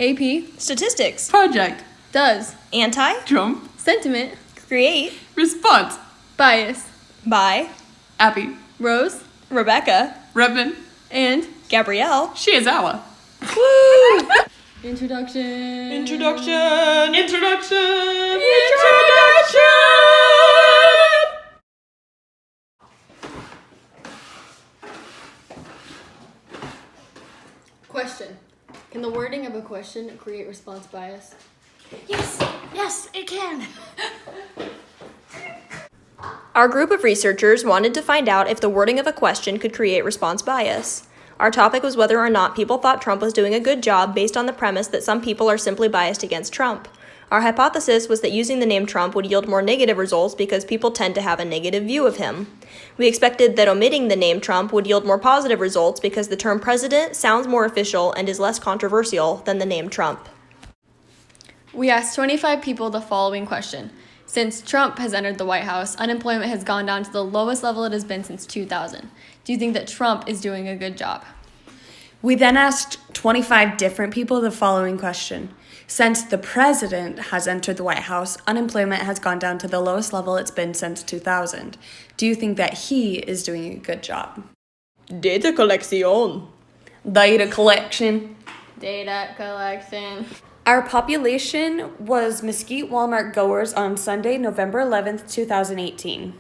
AP, Statistics. Project. does, Anti. Trump. sentiment, Create. Response. bias, By. Abby. Rose, Rebecca. Redmond. and Gabrielle. She is Ella. Woo! introduction. Introduction. Introduction. Question. Can the wording of a question create response bias? Yes, it can. Our group of researchers wanted to find out if the wording of a question could create response bias. Our topic was whether or not people thought Trump was doing a good job based on the premise that some people are simply biased against Trump. Our hypothesis was that using the name Trump would yield more negative results because people tend to have a negative view of him. We expected that omitting the name Trump would yield more positive results because the term president sounds more official and is less controversial than the name Trump. We asked 25 people the following question. Since Trump has entered the White House, unemployment has gone down to the lowest level it has been since 2000. Do you think that Trump is doing a good job? We then asked 25 different people the following question. Since the president has entered the White House, unemployment has gone down to the lowest level it's been since 2000. Do you think that he is doing a good job? Data collection. Data collection. Data collection. Our population was Mesquite Walmart goers on Sunday, November 11th, 2018.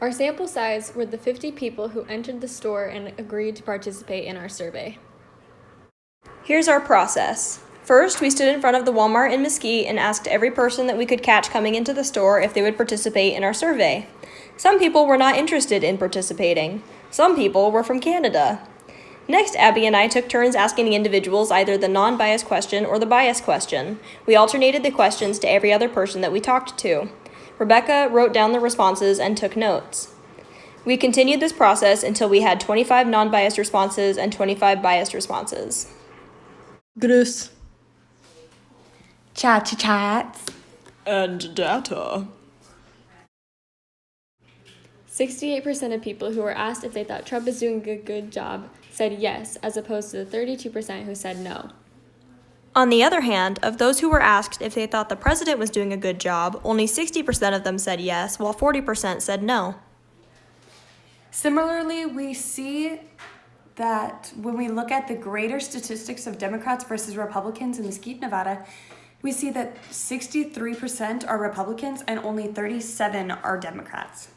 Our sample size were the 50 people who entered the store and agreed to participate in our survey. Here's our process. First, we stood in front of the Walmart in Mesquite and asked every person that we could catch coming into the store if they would participate in our survey. Some people were not interested in participating. Some people were from Canada. Next, Abby and I took turns asking the individuals either the non-biased question or the biased question. We alternated the questions to every other person that we talked to. Rebecca wrote down the responses and took notes. We continued this process until we had 25 non-biased responses and 25 biased responses. Grüß. Chats. And data. 68% of people who were asked if they thought Trump is doing a good job said yes, as opposed to the 32% who said no. On the other hand, of those who were asked if they thought the president was doing a good job, only 60% of them said yes, while 40% said no. Similarly, we see that when we look at the greater statistics of Democrats versus Republicans in Mesquite, Nevada, we see that 63% are Republicans and only 37% are Democrats.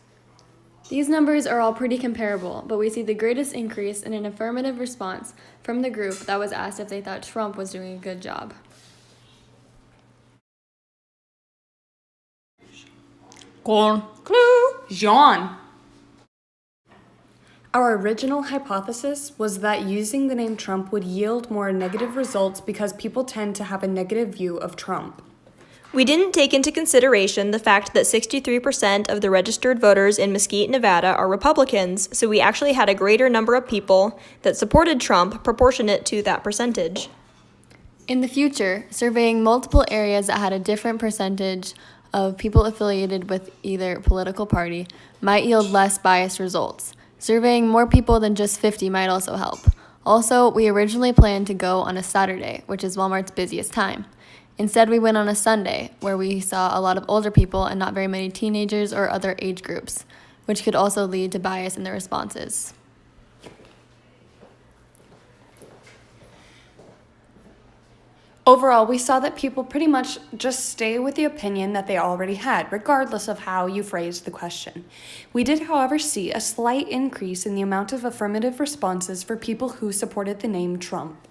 These numbers are all pretty comparable, but we see the greatest increase in an affirmative response from the group that was asked if they thought Trump was doing a good job. Jean. Our original hypothesis was that using the name Trump would yield more negative results because people tend to have a negative view of Trump. We didn't take into consideration the fact that 63% of the registered voters in Mesquite, Nevada are Republicans, so we actually had a greater number of people that supported Trump proportionate to that percentage. In the future, surveying multiple areas that had a different percentage of people affiliated with either political party might yield less biased results. Surveying more people than just 50 might also help. Also, we originally planned to go on a Saturday, which is Walmart's busiest time. Instead, we went on a Sunday, where we saw a lot of older people and not very many teenagers or other age groups, which could also lead to bias in the responses. Overall, we saw that people pretty much just stay with the opinion that they already had, regardless of how you phrased the question. We did, however, see a slight increase in the amount of affirmative responses for people who supported the name Trump.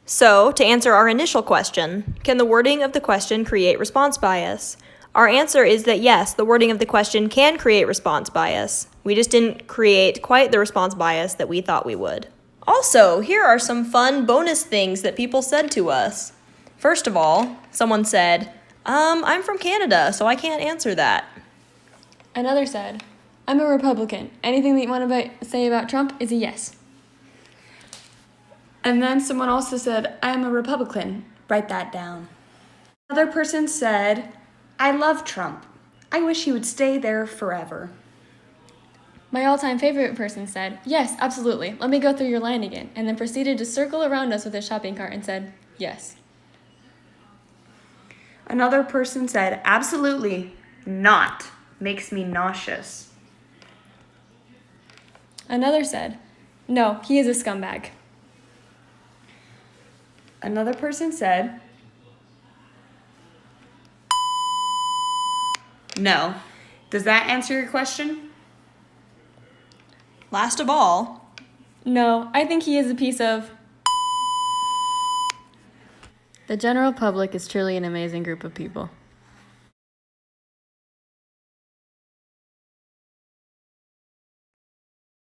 So, to answer our initial question, can the wording of the question create response bias? Our answer is that yes, the wording of the question can create response bias. We just didn't create quite the response bias that we thought we would. Also, here are some fun bonus things that people said to us. First of all, someone said, I'm from Canada, so I can't answer that. Another said, I'm a Republican. Anything that you want to say about Trump is a yes. And then someone also said, I am a Republican. Write that down. Another person said, I love Trump. I wish he would stay there forever. My all-time favorite person said, "Yes, absolutely. Let me go through your line again," and then proceeded to circle around us with his shopping cart and said, "Yes." Another person said, "Absolutely not. Makes me nauseous." Another said, "No, he is a scumbag." Another person said, "No." Does that answer your question? Last of all, No, I think he is a piece of... The general public is truly an amazing group of people.